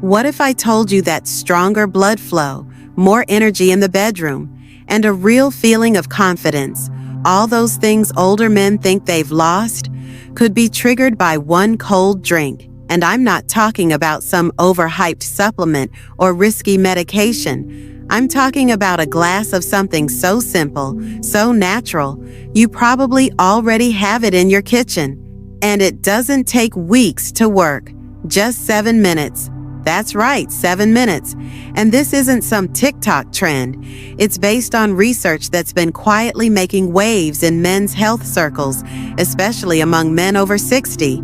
What if I told you that stronger blood flow, more energy in the bedroom, and a real feeling of confidence, all those things older men think they've lost, could be triggered by one cold drink? And I'm not talking about some overhyped supplement or risky medication. I'm talking about a glass of something so simple, so natural, you probably already have it in your kitchen. And it doesn't take weeks to work, just 7 minutes. That's right, 7 minutes. And this isn't some TikTok trend. It's based on research that's been quietly making waves in men's health circles, especially among men over 60.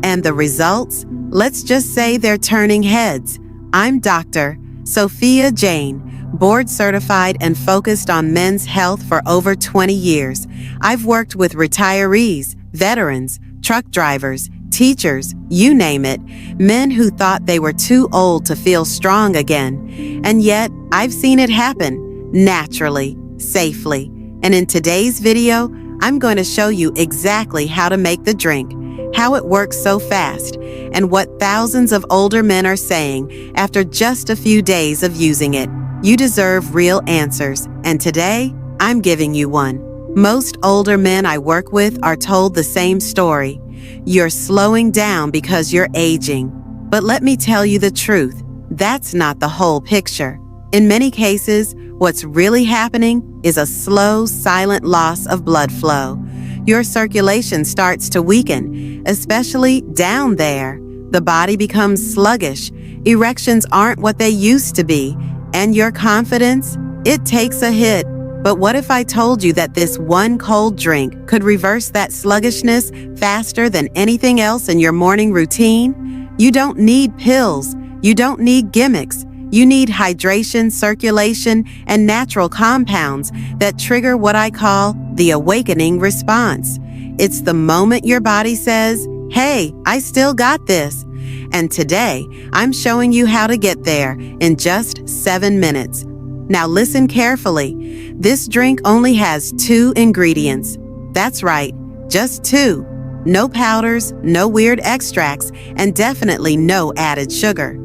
And the results? Let's just say they're turning heads. I'm Dr. Sophia Jain, board certified and focused on men's health for over 20 years. I've worked with retirees, veterans, truck drivers, teachers, you name it, men who thought they were too old to feel strong again. And yet, I've seen it happen, naturally, safely. And in today's video, I'm going to show you exactly how to make the drink, how it works so fast, and what thousands of older men are saying after just a few days of using it. You deserve real answers, and today, I'm giving you one. Most older men I work with are told the same story. You're slowing down because you're aging. But let me tell you the truth, that's not the whole picture. In many cases, what's really happening is a slow, silent loss of blood flow. Your circulation starts to weaken, especially down there. The body becomes sluggish, erections aren't what they used to be, and your confidence, it takes a hit. But what if I told you that this one cold drink could reverse that sluggishness faster than anything else in your morning routine? You don't need pills. You don't need gimmicks. You need hydration, circulation, and natural compounds that trigger what I call the awakening response. It's the moment your body says, "Hey, I still got this." And today, I'm showing you how to get there in just 7 minutes. Now listen carefully. This drink only has 2 ingredients. That's right, just 2. No powders, no weird extracts, and definitely no added sugar.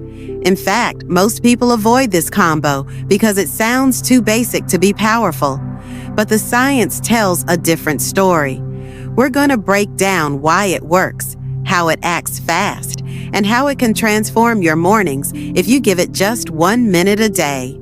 In fact, most people avoid this combo because it sounds too basic to be powerful. But the science tells a different story. We're going to break down why it works, how it acts fast, and how it can transform your mornings if you give it just 1 minute a day.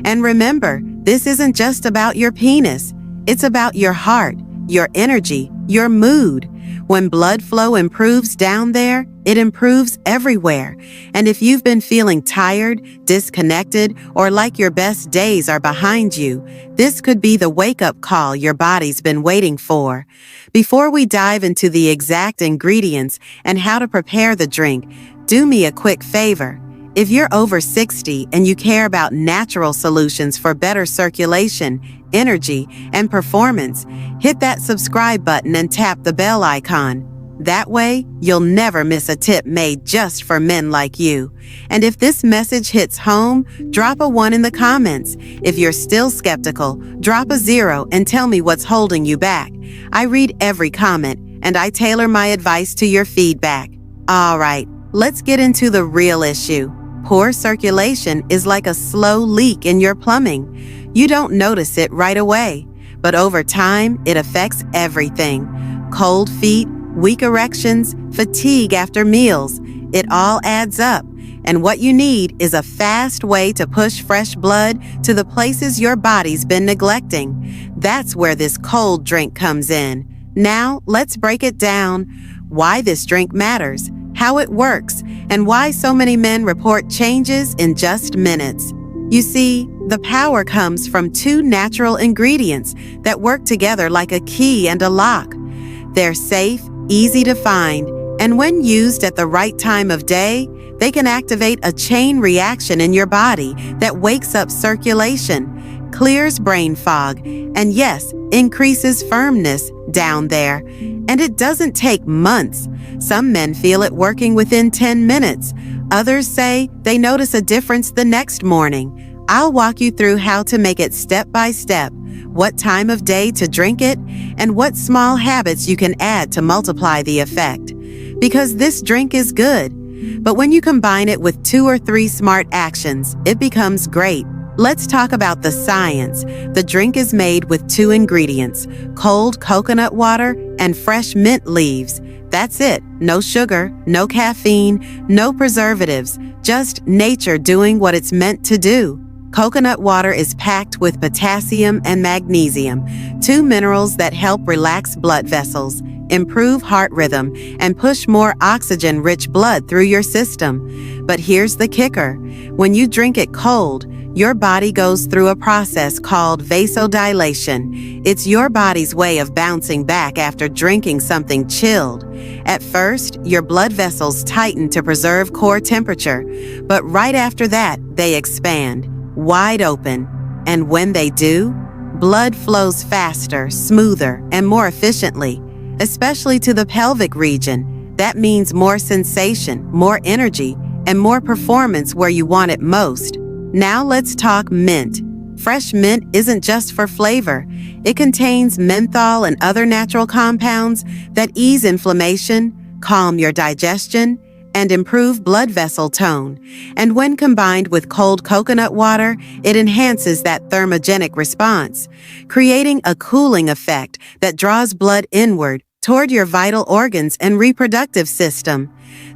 And remember, this isn't just about your penis. It's about your heart, your energy, your mood. When blood flow improves down there, it improves everywhere. And if you've been feeling tired, disconnected, or like your best days are behind you, this could be the wake-up call your body's been waiting for. Before we dive into the exact ingredients and how to prepare the drink, do me a quick favor. If you're over 60 and you care about natural solutions for better circulation, energy, and performance, hit that subscribe button and tap the bell icon. That way, you'll never miss a tip made just for men like you. And if this message hits home, drop a 1 in the comments. If you're still skeptical, drop a 0 and tell me what's holding you back. I read every comment, and I tailor my advice to your feedback. All right, let's get into the real issue. Poor circulation is like a slow leak in your plumbing. You don't notice it right away, but over time, it affects everything. Cold feet, weak erections, fatigue after meals. It all adds up. And what you need is a fast way to push fresh blood to the places your body's been neglecting. That's where this cold drink comes in. Now, let's break it down. Why this drink matters, how it works, and why so many men report changes in just minutes. You see, the power comes from 2 natural ingredients that work together like a key and a lock. They're safe, easy to find, and when used at the right time of day, they can activate a chain reaction in your body that wakes up circulation, clears brain fog, and yes, increases firmness down there. And it doesn't take months. Some men feel it working within 10 minutes. Others say they notice a difference the next morning. I'll walk you through how to make it step by step, what time of day to drink it, and what small habits you can add to multiply the effect. Because this drink is good, But when you combine it with 2 or 3 smart actions, it becomes great. Let's talk about the science. The drink is made with 2 ingredients: cold coconut water and fresh mint leaves. That's it. No sugar, no caffeine, no preservatives, just nature doing what it's meant to do. Coconut water is packed with potassium and magnesium, 2 minerals that help relax blood vessels, improve heart rhythm, and push more oxygen-rich blood through your system. But here's the kicker. When you drink it cold, your body goes through a process called vasodilation. It's your body's way of bouncing back after drinking something chilled. At first, your blood vessels tighten to preserve core temperature, but right after that, they expand, wide open. And when they do, blood flows faster, smoother, and more efficiently, especially to the pelvic region. That means more sensation, more energy, and more performance where you want it most. Now let's talk mint. Fresh mint isn't just for flavor. It contains menthol and other natural compounds that ease inflammation, calm your digestion, and improve blood vessel tone. And when combined with cold coconut water, it enhances that thermogenic response, creating a cooling effect that draws blood inward toward your vital organs and reproductive system.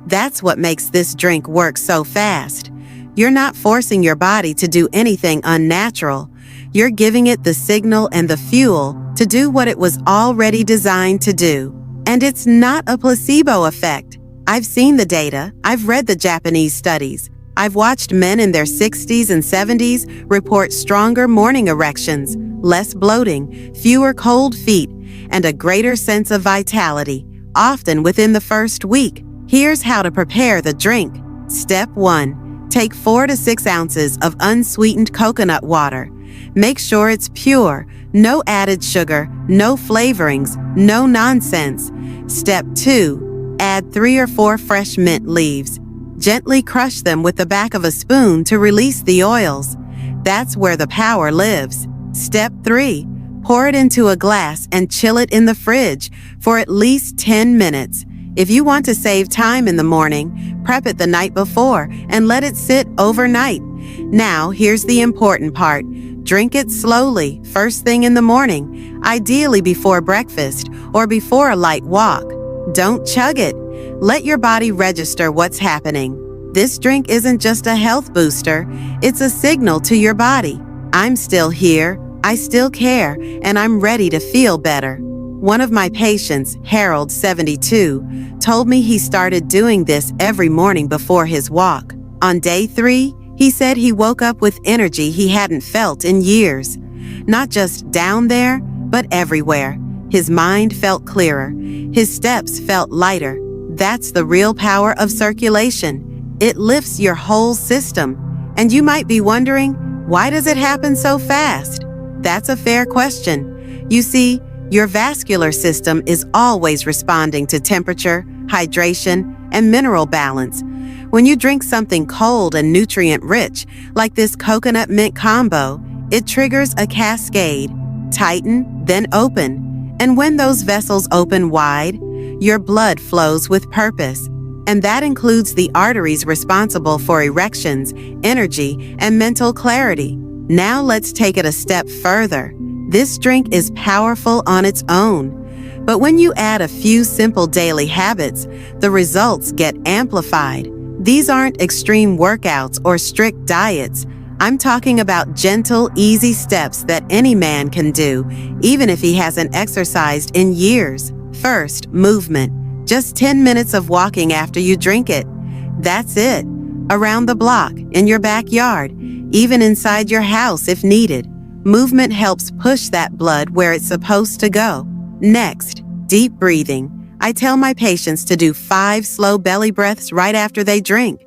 That's what makes this drink work so fast. You're not forcing your body to do anything unnatural. You're giving it the signal and the fuel to do what it was already designed to do. And it's not a placebo effect. I've seen the data. I've read the Japanese studies. I've watched men in their 60s and 70s report stronger morning erections, less bloating, fewer cold feet, and a greater sense of vitality, often within the first week. Here's how to prepare the drink. Step 1. Take 4 to 6 ounces of unsweetened coconut water. Make sure it's pure, no added sugar, no flavorings, no nonsense. Step 2. Add 3 or 4 fresh mint leaves. Gently crush them with the back of a spoon to release the oils. That's where the power lives. Step 3. Pour it into a glass and chill it in the fridge for at least 10 minutes. If you want to save time in the morning, prep it the night before and let it sit overnight. Now, here's the important part. Drink it slowly, first thing in the morning, ideally before breakfast or before a light walk. Don't chug it. Let your body register what's happening. This drink isn't just a health booster, it's a signal to your body. I'm still here, I still care, and I'm ready to feel better. One of my patients, Harold, 72, told me he started doing this every morning before his walk. On day 3, he said he woke up with energy he hadn't felt in years. Not just down there, but everywhere. His mind felt clearer. His steps felt lighter. That's the real power of circulation. It lifts your whole system. And you might be wondering, why does it happen so fast? That's a fair question. You see, your vascular system is always responding to temperature, hydration, and mineral balance. When you drink something cold and nutrient-rich, like this coconut mint combo, it triggers a cascade. Tighten, then open. And when those vessels open wide, your blood flows with purpose. And that includes the arteries responsible for erections, energy, and mental clarity. Now let's take it a step further. This drink is powerful on its own, but when you add a few simple daily habits, the results get amplified. These aren't extreme workouts or strict diets. I'm talking about gentle, easy steps that any man can do, even if he hasn't exercised in years. First, movement. Just 10 minutes of walking after you drink it. That's it. Around the block, in your backyard, even inside your house if needed. Movement helps push that blood where it's supposed to go. Next, deep breathing. I tell my patients to do 5 slow belly breaths right after they drink.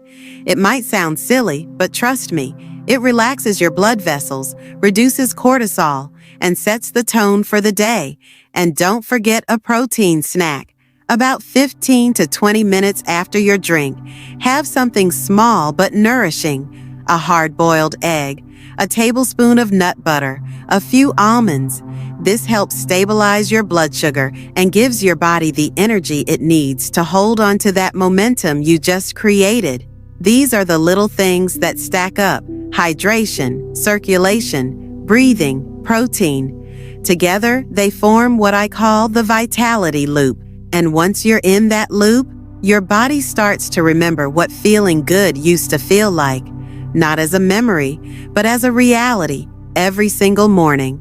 It might sound silly, but trust me, it relaxes your blood vessels, reduces cortisol, and sets the tone for the day. And don't forget a protein snack. About 15 to 20 minutes after your drink, have something small but nourishing. A hard-boiled egg, a tablespoon of nut butter, a few almonds. This helps stabilize your blood sugar and gives your body the energy it needs to hold on to that momentum you just created. These are the little things that stack up: hydration, circulation, breathing, protein. Together, they form what I call the vitality loop. And once you're in that loop, your body starts to remember what feeling good used to feel like, not as a memory, but as a reality, every single morning.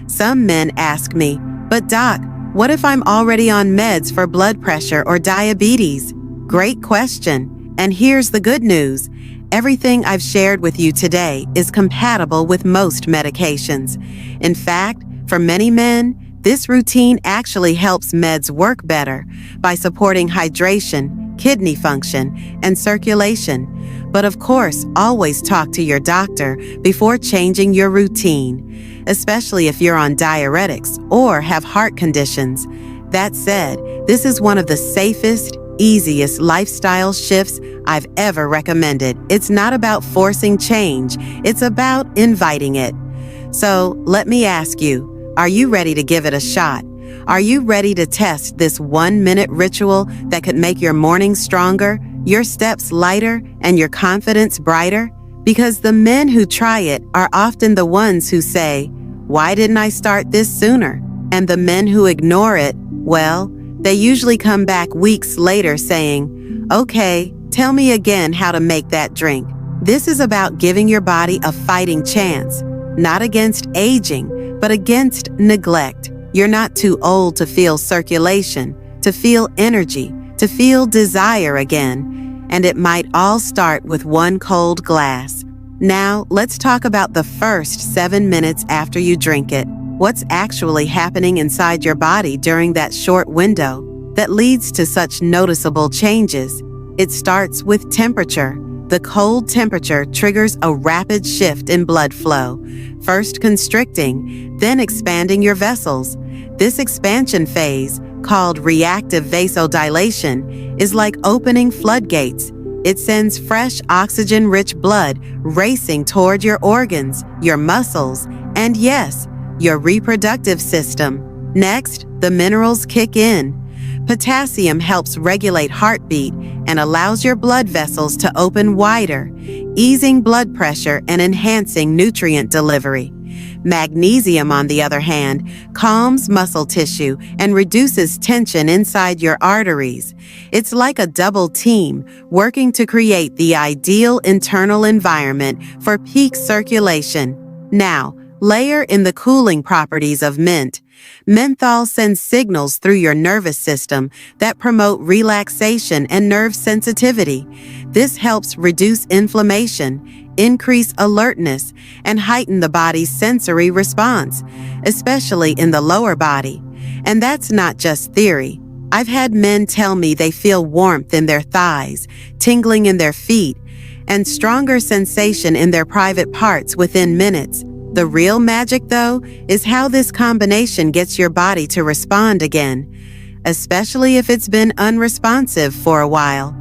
Some men ask me, "But doc, what if I'm already on meds for blood pressure or diabetes?" Great question. And here's the good news. Everything I've shared with you today is compatible with most medications. In fact, for many men, this routine actually helps meds work better by supporting hydration, kidney function, and circulation. But of course, always talk to your doctor before changing your routine, especially if you're on diuretics or have heart conditions. That said, this is one of the safest, easiest lifestyle shifts I've ever recommended. It's not about forcing change, it's about inviting it. So let me ask you, are you ready to give it a shot? Are you ready to test this 1-minute ritual that could make your morning stronger, your steps lighter, and your confidence brighter? Because the men who try it are often the ones who say, "Why didn't I start this sooner?" And the men who ignore it, well, they usually come back weeks later saying, "Okay, tell me again how to make that drink." This is about giving your body a fighting chance, not against aging, but against neglect. You're not too old to feel circulation, to feel energy, to feel desire again. And it might all start with one cold glass. Now, let's talk about the first 7 minutes after you drink it. What's actually happening inside your body during that short window that leads to such noticeable changes? It starts with temperature. The cold temperature triggers a rapid shift in blood flow, first constricting, then expanding your vessels. This expansion phase, called reactive vasodilation, is like opening floodgates. It sends fresh oxygen-rich blood racing toward your organs, your muscles, and yes, your reproductive system. Next, the minerals kick in. Potassium helps regulate heartbeat and allows your blood vessels to open wider, easing blood pressure and enhancing nutrient delivery. Magnesium, on the other hand, calms muscle tissue and reduces tension inside your arteries. It's like a double team working to create the ideal internal environment for peak circulation. Now, layer in the cooling properties of mint. Menthol sends signals through your nervous system that promote relaxation and nerve sensitivity. This helps reduce inflammation, increase alertness, and heighten the body's sensory response, especially in the lower body. And that's not just theory. I've had men tell me they feel warmth in their thighs, tingling in their feet, and stronger sensation in their private parts within minutes. The real magic, though, is how this combination gets your body to respond again, especially if it's been unresponsive for a while.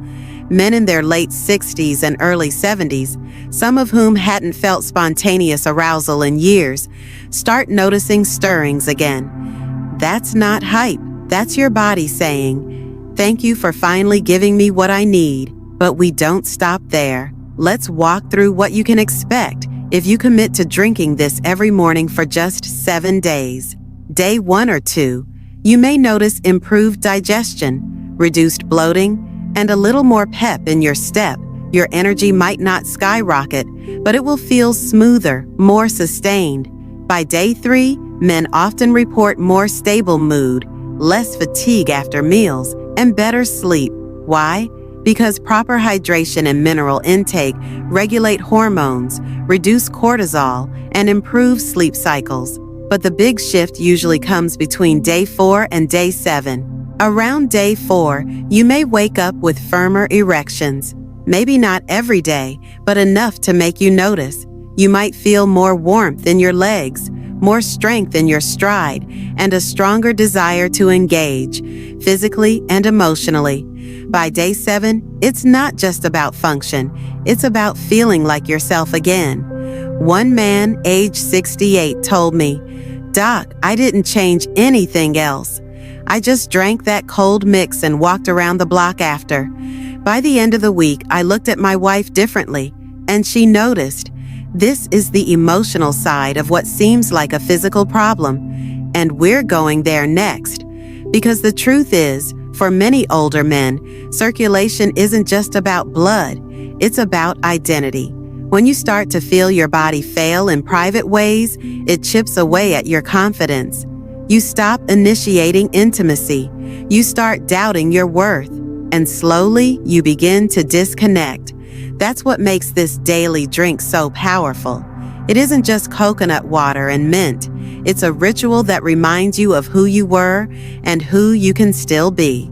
Men in their late 60s and early 70s, some of whom hadn't felt spontaneous arousal in years, start noticing stirrings again. That's not hype. That's your body saying, "Thank you for finally giving me what I need." But we don't stop there. Let's walk through what you can expect if you commit to drinking this every morning for just 7 days. Day 1 or 2, you may notice improved digestion, reduced bloating, and a little more pep in your step. Your energy might not skyrocket, but it will feel smoother, more sustained. By day 3, men often report more stable mood, less fatigue after meals, and better sleep. Why? Because proper hydration and mineral intake regulate hormones, reduce cortisol, and improve sleep cycles. But the big shift usually comes between day 4 and day 7. Around day 4, you may wake up with firmer erections. Maybe not every day, but enough to make you notice. You might feel more warmth in your legs, more strength in your stride, and a stronger desire to engage, physically and emotionally. By day 7, it's not just about function, it's about feeling like yourself again. One man, age 68, told me, "Doc, I didn't change anything else. I just drank that cold mix and walked around the block after." By the end of the week, I looked at my wife differently, and she noticed. This is the emotional side of what seems like a physical problem, and we're going there next. Because the truth is, for many older men, circulation isn't just about blood, it's about identity. When you start to feel your body fail in private ways, it chips away at your confidence. You stop initiating intimacy. You start doubting your worth. And slowly, you begin to disconnect. That's what makes this daily drink so powerful. It isn't just coconut water and mint. It's a ritual that reminds you of who you were and who you can still be.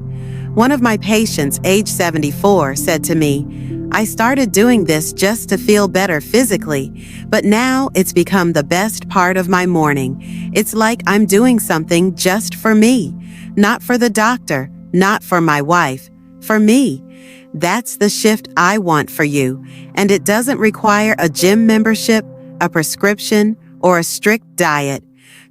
One of my patients, age 74, said to me, "I started doing this just to feel better physically, but now it's become the best part of my morning. It's like I'm doing something just for me, not for the doctor, not for my wife, for me." That's the shift I want for you, and it doesn't require a gym membership, a prescription, or a strict diet.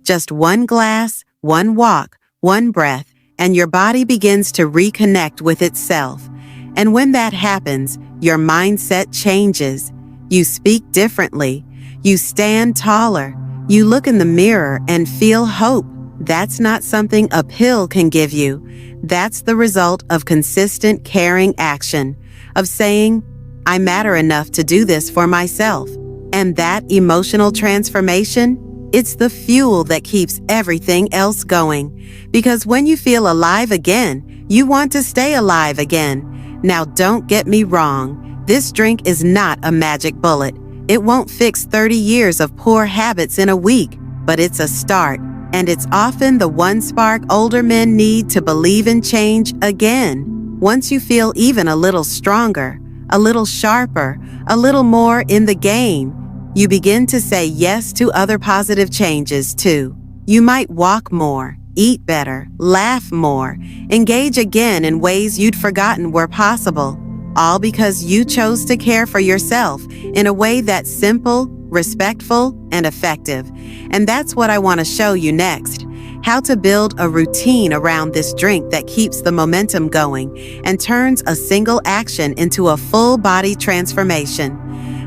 Just one glass, one walk, one breath, and your body begins to reconnect with itself. And when that happens, your mindset changes. You speak differently. You stand taller. You look in the mirror and feel hope. That's not something a pill can give you. That's the result of consistent, caring action, of saying, "I matter enough to do this for myself." And that emotional transformation, it's the fuel that keeps everything else going. Because when you feel alive again, you want to stay alive again. Now, don't get me wrong. This drink is not a magic bullet. It won't fix 30 years of poor habits in a week, but it's a start. And it's often the one spark older men need to believe in change again. Once you feel even a little stronger, a little sharper, a little more in the game, you begin to say yes to other positive changes too. You might walk more, eat better, laugh more, engage again in ways you'd forgotten were possible, all because you chose to care for yourself in a way that's simple, respectful, and effective. And that's what I want to show you next. How to build a routine around this drink that keeps the momentum going and turns a single action into a full body transformation.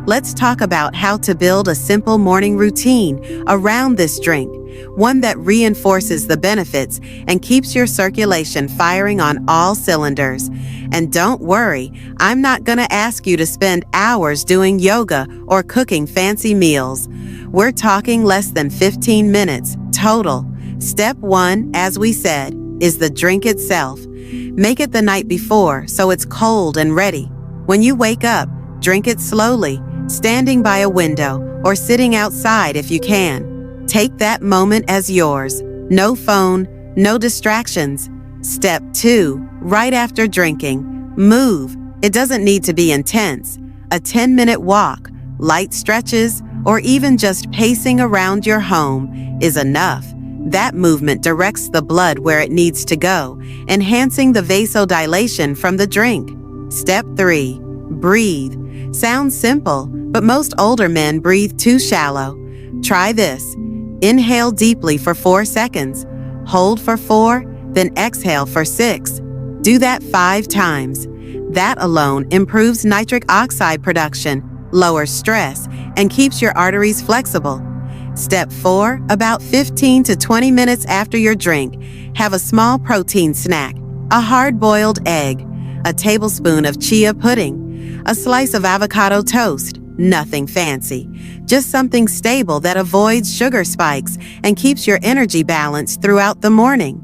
Let's talk about how to build a simple morning routine around this drink, one that reinforces the benefits and keeps your circulation firing on all cylinders. And don't worry, I'm not going to ask you to spend hours doing yoga or cooking fancy meals. We're talking less than 15 minutes total. Step 1, as we said, is the drink itself. Make it the night before so it's cold and ready. When you wake up, drink it slowly, standing by a window or sitting outside if you can. Take that moment as yours. No phone, no distractions. Step 2, right after drinking, move. It doesn't need to be intense. A 10-minute walk, light stretches, or even just pacing around your home is enough. That movement directs the blood where it needs to go, enhancing the vasodilation from the drink. Step 3, breathe. Sounds simple, but most older men breathe too shallow. Try this. Inhale deeply for 4 seconds. Hold for 4, then exhale for 6. Do that 5 times. That alone improves nitric oxide production, lowers stress, and keeps your arteries flexible. Step 4, about 15 to 20 minutes after your drink, have a small protein snack, a hard-boiled egg, a tablespoon of chia pudding, a slice of avocado toast. Nothing fancy, just something stable that avoids sugar spikes and keeps your energy balanced throughout the morning.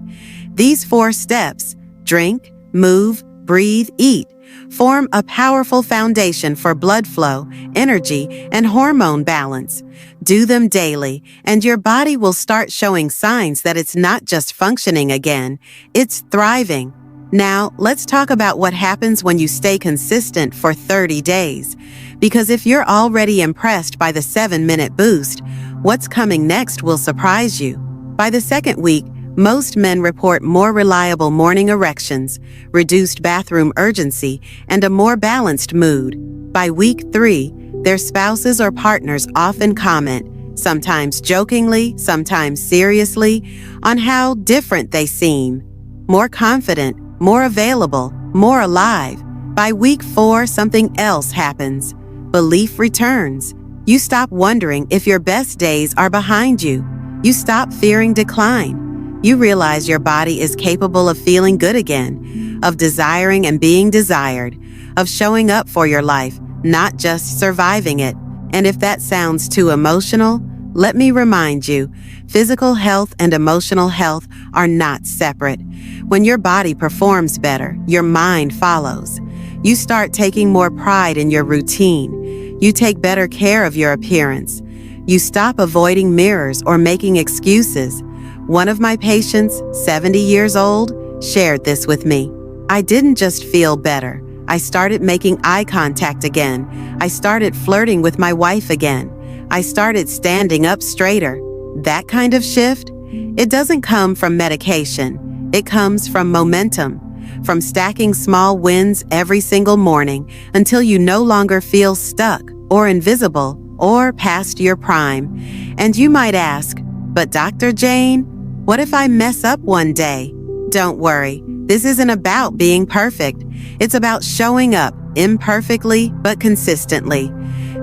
These 4 steps, drink, move, breathe, eat, form a powerful foundation for blood flow, energy, and hormone balance. Do them daily, and your body will start showing signs that it's not just functioning again, it's thriving. Now, let's talk about what happens when you stay consistent for 30 days. Because if you're already impressed by the 7-minute boost, what's coming next will surprise you. By the second week, most men report more reliable morning erections, reduced bathroom urgency, and a more balanced mood. By week 3, their spouses or partners often comment, sometimes jokingly, sometimes seriously, on how different they seem. More confident, more available, more alive. By week 4, something else happens. Belief returns. You stop wondering if your best days are behind you. You stop fearing decline. You realize your body is capable of feeling good again, of desiring and being desired, of showing up for your life, not just surviving it. And if that sounds too emotional, let me remind you, physical health and emotional health are not separate. When your body performs better, your mind follows. You start taking more pride in your routine. You take better care of your appearance. You stop avoiding mirrors or making excuses. One of my patients, 70 years old, shared this with me. I didn't just feel better. I started making eye contact again. I started flirting with my wife again. I started standing up straighter. That kind of shift, it doesn't come from medication. It comes from momentum, from stacking small wins every single morning until you no longer feel stuck or invisible or past your prime. And you might ask, but Dr. Jain, what if I mess up one day? Don't worry. This isn't about being perfect. It's about showing up imperfectly but consistently.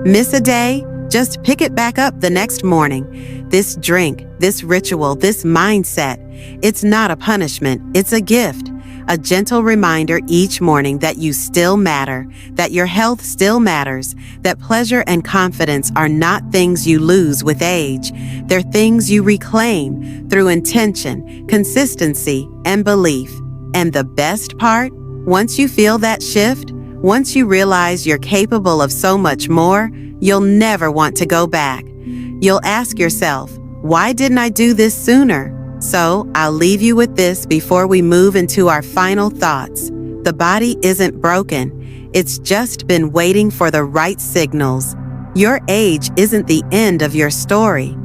Miss a day? Just pick it back up the next morning. This drink, this ritual, this mindset, it's not a punishment, it's a gift. A gentle reminder each morning that you still matter, that your health still matters, that pleasure and confidence are not things you lose with age. They're things you reclaim through intention, consistency, and belief. And the best part? Once you feel that shift, once you realize you're capable of so much more, you'll never want to go back. You'll ask yourself, why didn't I do this sooner? So I'll leave you with this before we move into our final thoughts. The body isn't broken. It's just been waiting for the right signals. Your age isn't the end of your story.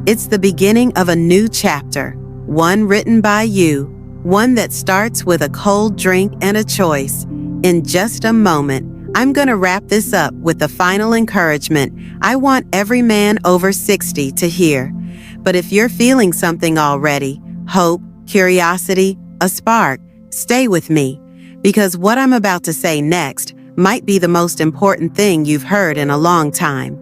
It's the beginning of a new chapter, one written by you, one that starts with a cold drink and a choice. In just a moment, I'm going to wrap this up with the final encouragement I want every man over 60 to hear. But if you're feeling something already, hope, curiosity, a spark, stay with me, because what I'm about to say next might be the most important thing you've heard in a long time.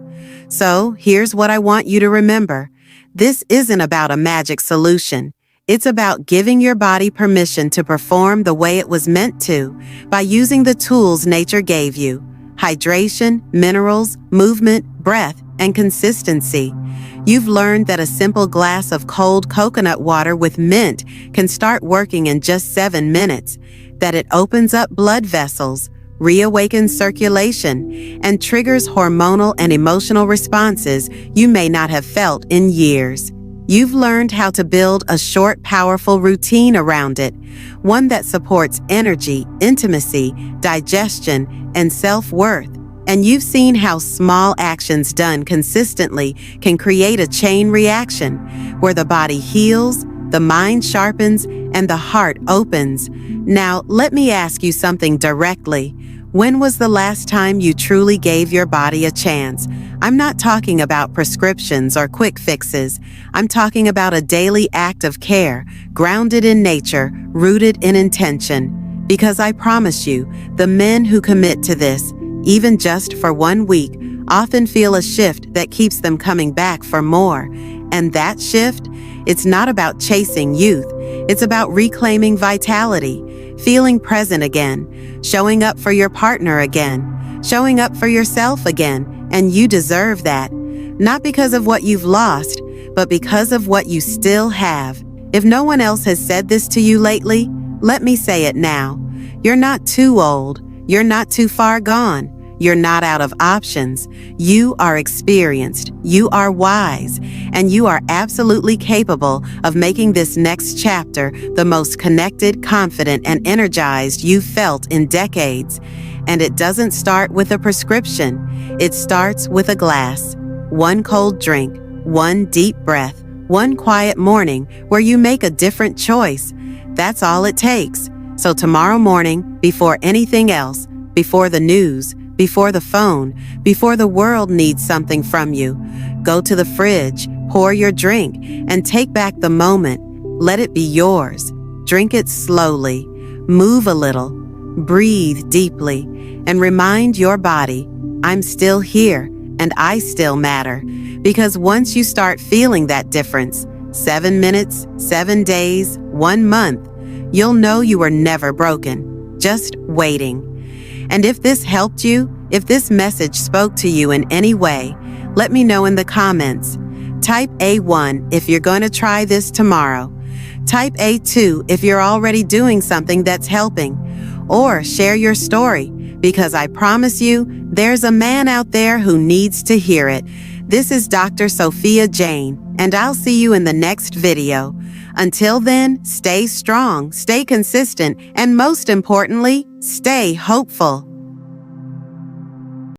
So here's what I want you to remember. This isn't about a magic solution. It's about giving your body permission to perform the way it was meant to by using the tools nature gave you: hydration, minerals, movement, breath, and consistency. You've learned that a simple glass of cold coconut water with mint can start working in just 7 minutes, that it opens up blood vessels, reawakens circulation, and triggers hormonal and emotional responses you may not have felt in years. You've learned how to build a short, powerful routine around it, one that supports energy, intimacy, digestion, and self-worth. And you've seen how small actions done consistently can create a chain reaction where the body heals, the mind sharpens, and the heart opens. Now, let me ask you something directly. When was the last time you truly gave your body a chance? I'm not talking about prescriptions or quick fixes. I'm talking about a daily act of care, grounded in nature, rooted in intention. Because I promise you, the men who commit to this, even just for 1 week, often feel a shift that keeps them coming back for more. And that shift, it's not about chasing youth. It's about reclaiming vitality, feeling present again, showing up for your partner again, showing up for yourself again. And you deserve that. Not because of what you've lost, but because of what you still have. If no one else has said this to you lately, let me say it now. You're not too old. You're not too far gone. You're not out of options. You are experienced, you are wise, and you are absolutely capable of making this next chapter the most connected, confident, and energized you've felt in decades. And it doesn't start with a prescription. It starts with a glass, one cold drink, one deep breath, one quiet morning where you make a different choice. That's all it takes. So tomorrow morning, before anything else, before the news, before the phone, before the world needs something from you. Go to the fridge, pour your drink, and take back the moment. Let it be yours. Drink it slowly. Move a little. Breathe deeply. And remind your body, I'm still here and I still matter. Because once you start feeling that difference, 7 minutes, 7 days, 1 month, you'll know you were never broken, just waiting. And if this helped you, if this message spoke to you in any way, let me know in the comments. Type A1 if you're going to try this tomorrow. Type A2 if you're already doing something that's helping. Or share your story, because I promise you, there's a man out there who needs to hear it. This is Dr. Sophia Jain, and I'll see you in the next video. Until then, stay strong, stay consistent, and most importantly, stay hopeful.